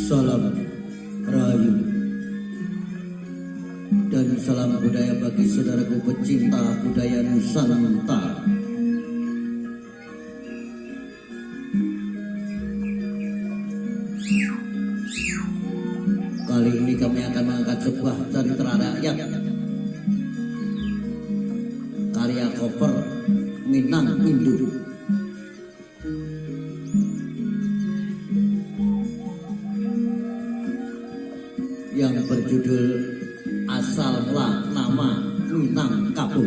Salam Rahayu dan salam budaya bagi saudaraku pecinta budaya Nusantara. Kali ini kami akan mengangkat sebuah cerita rakyat karya Koper Minang Indu yang berjudul Asal Mula Nama Minangkabau.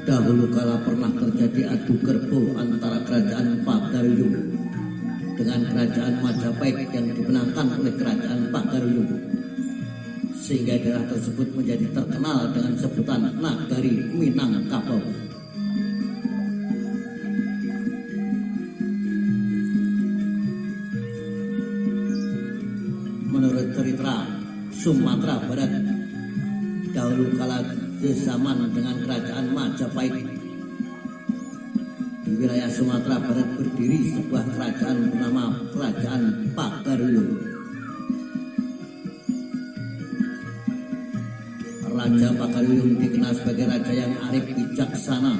Dahulu kala pernah terjadi adu kerbau antara kerajaan Pagaruyung dengan kerajaan Majapahit yang dimenangkan oleh kerajaan Pagaruyung, sehingga daerah tersebut menjadi terkenal dengan sebutan Nagari Minangkabau. Menurut cerita Sumatera Barat, dahulu kala zaman dengan kerajaan Majapahit, di wilayah Sumatera Barat berdiri sebuah kerajaan bernama Kerajaan Pagaruyung. Raja Pagaruyung dikenal sebagai raja yang arif bijaksana.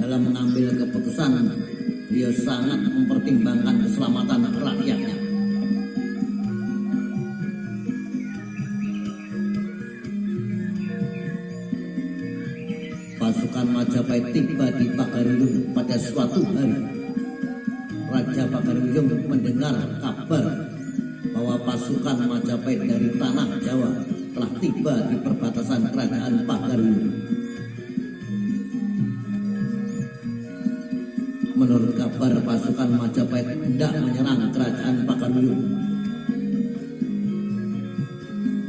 Dalam mengambil keputusan, beliau sangat mempertimbangkan keselamatan rakyatnya. Pasukan Majapahit tiba di Pagaruyung pada suatu hari. Raja Pagaruyung mendengar kabar bahwa pasukan Majapahit dari tanah Jawa telah tiba di perbatasan kerajaan Pagaruyung. Menurut kabar, pasukan Majapahit hendak menyerang kerajaan Pagaruyung.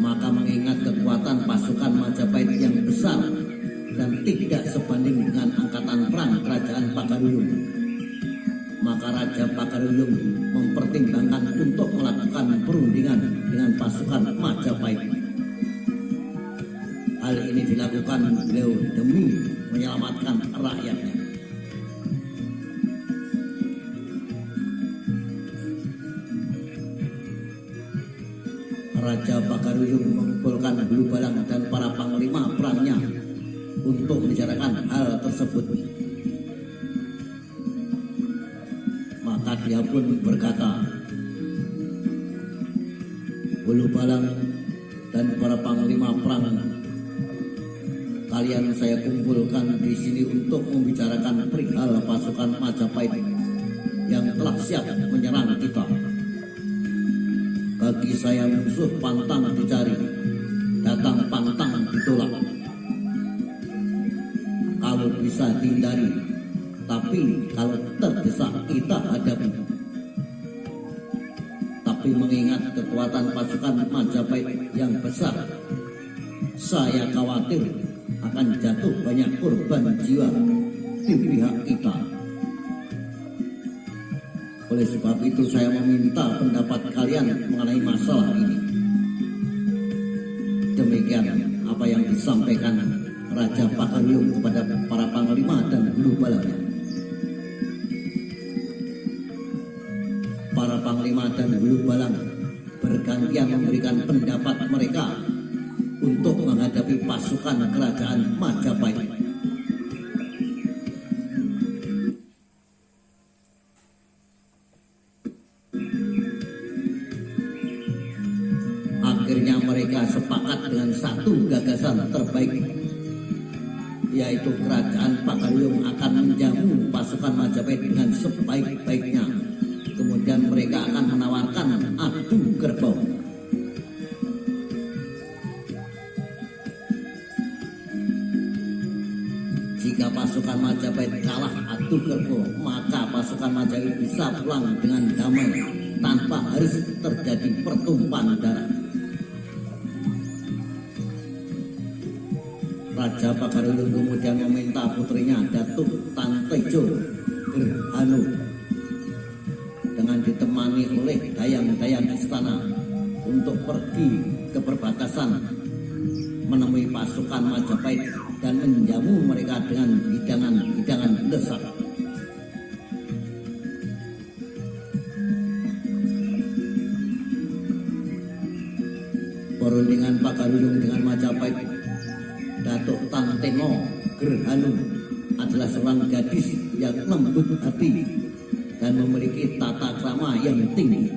Maka mengingat kekuatan pasukan Majapahit yang besar dan tidak sebanding dengan angkatan perang kerajaan Pagaruyung, maka Raja Pagaruyung mempertimbangkan untuk melakukan perundingan dengan pasukan Majapahit. Hal ini dilakukan beliau demi menyelamatkan rakyatnya. Raja Pagaruyung mengumpulkan Hulu Balang dan para panglima perangnya untuk membicarakan hal tersebut. Maka dia pun berkata, Hulu Balang dan para panglima perang, kalian saya kumpulkan di sini untuk membicarakan perihal pasukan Majapahit yang telah siap menyerang kita. Bagi saya musuh pantang dicari, datang pantang ditolak. Kalau bisa dihindari, tapi kalau terdesak kita hadapi. Tapi mengingat kekuatan pasukan Majapahit yang besar, saya khawatir akan jatuh banyak korban jiwa di pihak kita. Oleh sebab itu saya meminta pendapat kalian mengenai masalah ini. Demikian apa yang disampaikan Raja Pagaruyung kepada para panglima dan Hulu Balangnya. Para panglima dan Hulu Balang bergantian memberikan pendapat mereka untuk menghadapi pasukan kerajaan Majapahit. Akhirnya mereka sepakat dengan satu gagasan terbaik, yaitu kerajaan Pagaruyung akan menjamu pasukan Majapahit dengan sebaik-baiknya. Kemudian mereka akan menawarkan adu kerbau. Jika pasukan Majapahit kalah adu kerbau, maka pasukan Majapahit bisa pulang dengan damai tanpa harus terjadi pertumpahan darah. Raja Pagaruyung kemudian meminta putrinya Datuk Tan Tejo Gerhanu dengan ditemani oleh dayang-dayang istana untuk pergi ke perbatasan menemui pasukan Majapahit dan menjamu mereka dengan hidangan-hidangan lezat. Perundingan Pagaruyung dengan Majapahit, Datuk Tanteno Gerhanu adalah seorang gadis yang lembut hati dan memiliki tata krama yang tinggi.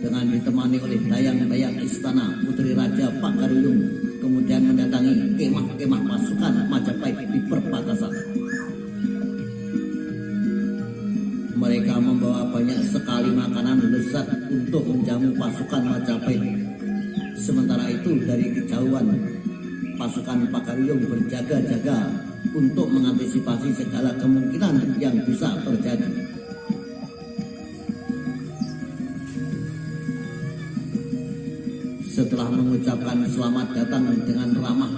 Dengan ditemani oleh dayang-dayang istana, Putri Raja Pagaruyung kemudian mendatangi kemah-kemah pasukan Majapahit di perbatasan. Mereka membawa banyak sekali makanan lezat untuk menjamu pasukan Majapahit. Sementara itu dari kejauhan pasukan Pagaruyung berjaga-jaga untuk mengantisipasi segala kemungkinan yang bisa terjadi. Setelah mengucapkan selamat datang dengan ramah,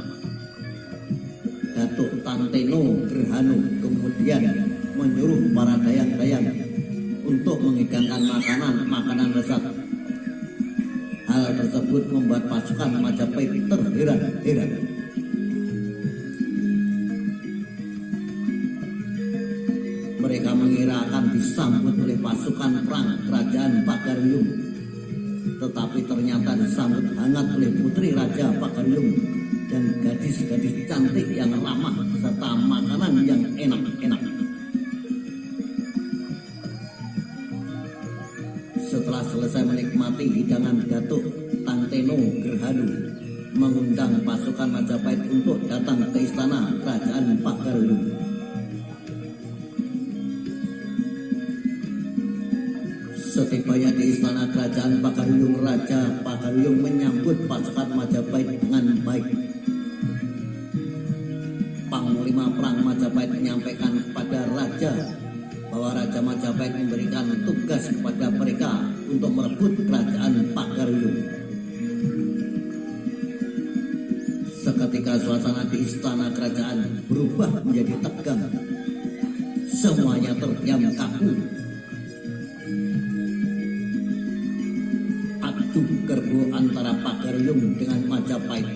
Datuk Tanteno Gerhanu kemudian menyuruh para dayang-dayang untuk menghidangkan makanan lezat. Hal tersebut membuat pasukan Majapahit terheran-heran. Mereka mengira akan disambut oleh pasukan perang kerajaan Pagaruyung, tetapi ternyata disambut hangat oleh Putri Raja Pagaruyung dan gadis-gadis cantik yang ramah serta makanan yang enak-enak. Setelah selesai menikmati hidangan, Datuk Tanteno Gerhanu mengundang pasukan Majapahit untuk datang ke istana kerajaan Pagaruyung. Setibanya di istana kerajaan Pagaruyung, Raja Pagaruyung menyambut pasukan Majapahit dengan baik. Panglima Perang Majapahit menyampaikan kepada Raja bahwa Raja Majapahit memberikan tugas kepada mereka untuk merebut kerajaan Pagaruyung. Seketika suasana di istana kerajaan berubah menjadi tegang. Semuanya terdiam kaku. Adu gerbu antara Pagaruyung dengan Majapahit.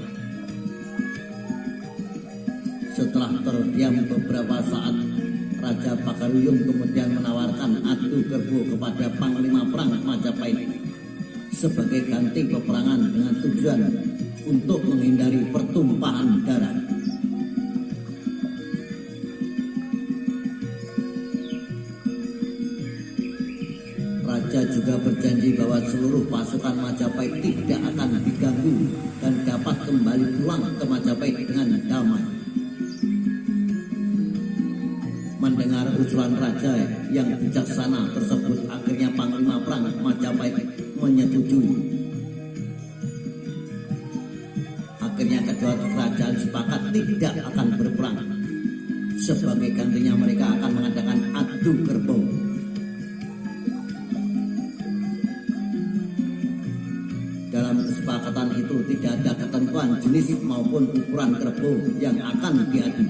Setelah terdiam beberapa saat, Raja Pagaruyung kemudian menawarkan adu gerbu kepada Panglima Perang Majapahit sebagai ganti peperangan dengan tujuan untuk menghindari pertumpahan darah. Raja juga berjanji bahwa seluruh pasukan Majapahit tidak akan diganggu dan dapat kembali pulang ke Majapahit dengan damai. Mendengar usulan raja yang bijaksana tersebut, akhirnya Panglima Perang Majapahit menyetujui. Akhirnya kedua kerajaan sepakat tidak akan berperang. Sebagai gantinya mereka akan mengadakan adu kerbau. Dalam kesepakatan itu tidak ada ketentuan jenis maupun ukuran kerbau yang akan diadu.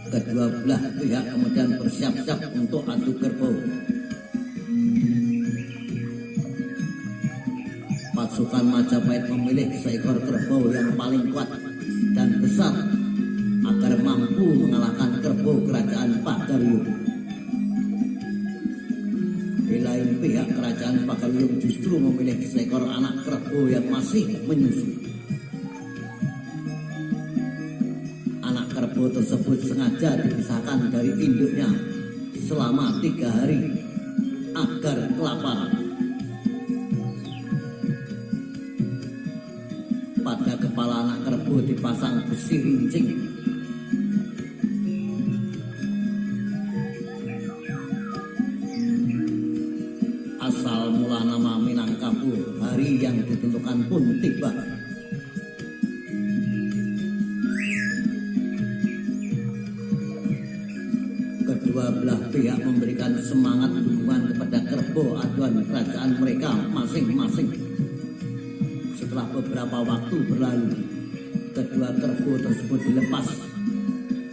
Kedua belah pihak kemudian bersiap-siap untuk adu kerbau. Pasukan Majapahit memilih seekor kerbau yang paling kuat dan besar agar mampu mengalahkan kerbau kerajaan Pagaruyung. Di lain pihak, kerajaan Pagaruyung justru memilih seekor anak kerbau yang masih menyusu. Anak kerbau tersebut sengaja dipisahkan dari induknya selama 3 hari agar kelaparan. Pada kepala anak kerbau dipasang besi rincing. Asal mula nama Minangkabau, hari yang ditentukan pun tiba. Kedua belah pihak memberikan semangat dukungan kepada kerbau aduan kerajaan mereka masing-masing. Setelah beberapa waktu berlalu, kedua kerbau tersebut dilepas.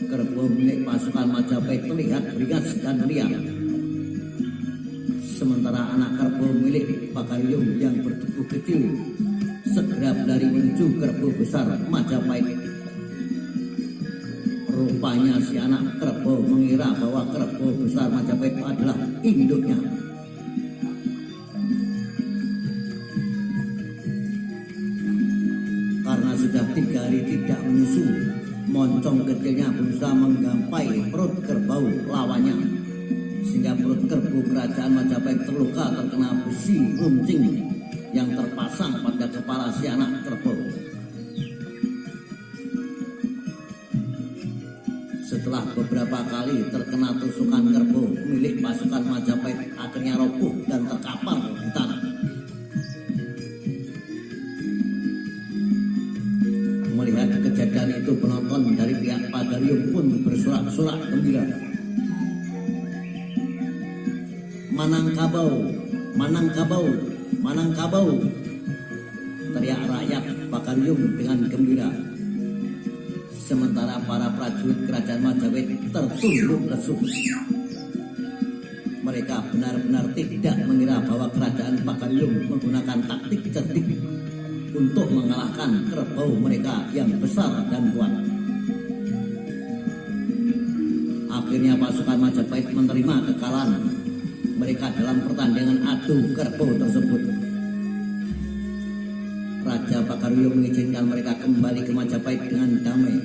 Kerbau milik pasukan Majapahit terlihat beringas dan liar. Sementara anak kerbau milik Pakaryung yang bertubuh kecil segera berlari menuju kerbau besar Majapahit. Rupanya si anak kerbau mengira bahwa kerbau besar Majapahit adalah induknya. Karena sudah 3 hari tidak menyusu, moncong kecilnya berusaha menggampai perut kerbau lawannya, sehingga perut kerbau kerajaan Majapahit terluka terkena besi runcing yang terpasang pada kepala si anak kerbau. Setelah beberapa kali terkena tusukan kerbau milik pasukan Majapahit, akhirnya roboh dan terkapar di tanah. Melihat kejadian itu, penonton dari pihak Pakaryung pun bersorak-sorak gembira. Manangkabau, Manangkabau, Manangkabau, teriak rakyat Pakaryung dengan gembira. Sementara para prajurit kerajaan Majapahit tertunduk lesu. Mereka benar-benar tidak mengira bahwa kerajaan Pakaryung menggunakan taktik cerdik untuk mengalahkan kerbau mereka yang besar dan kuat. Akhirnya pasukan Majapahit menerima kekalahan mereka dalam pertandingan adu kerbau tersebut. Raja Pakaryung mengizinkan mereka kembali ke Majapahit dengan damai.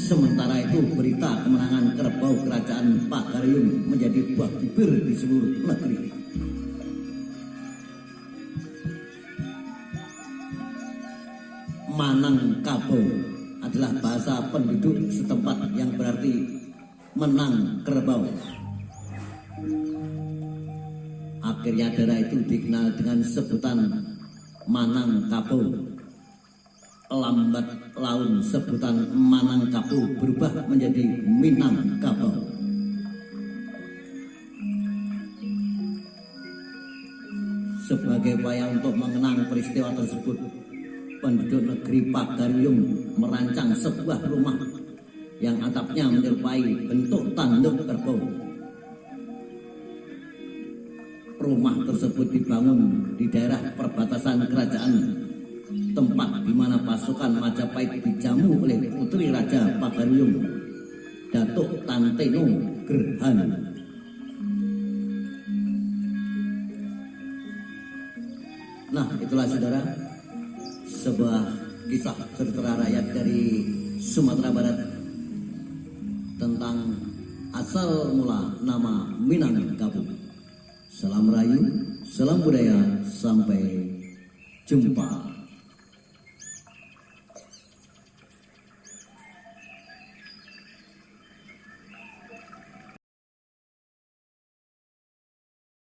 Sementara itu, berita kemenangan kerbau kerajaan Pakaryung menjadi buah bibir di seluruh negeri. Manangkabau adalah bahasa penduduk setempat yang berarti menang kerbau. Akhirnya daerah itu dikenal dengan sebutan Manangkabau. Lambat laun sebutan Manangkabau berubah menjadi Minangkabau. Sebagai upaya untuk mengenang peristiwa tersebut, penduduk negeri Pakaryung merancang sebuah rumah yang atapnya menyerupai bentuk tanduk kerbau. Rumah tersebut dibangun di daerah perbatasan kerajaan, tempat di mana pasukan Majapahit dijamu oleh putri Raja Pakaryung, Datuk Tanteno Gerhana. Nah, itulah saudara, sebuah kisah cerita rakyat dari Sumatera Barat tentang asal mula nama Minangkabau. Salam Rayu, salam budaya, sampai jumpa.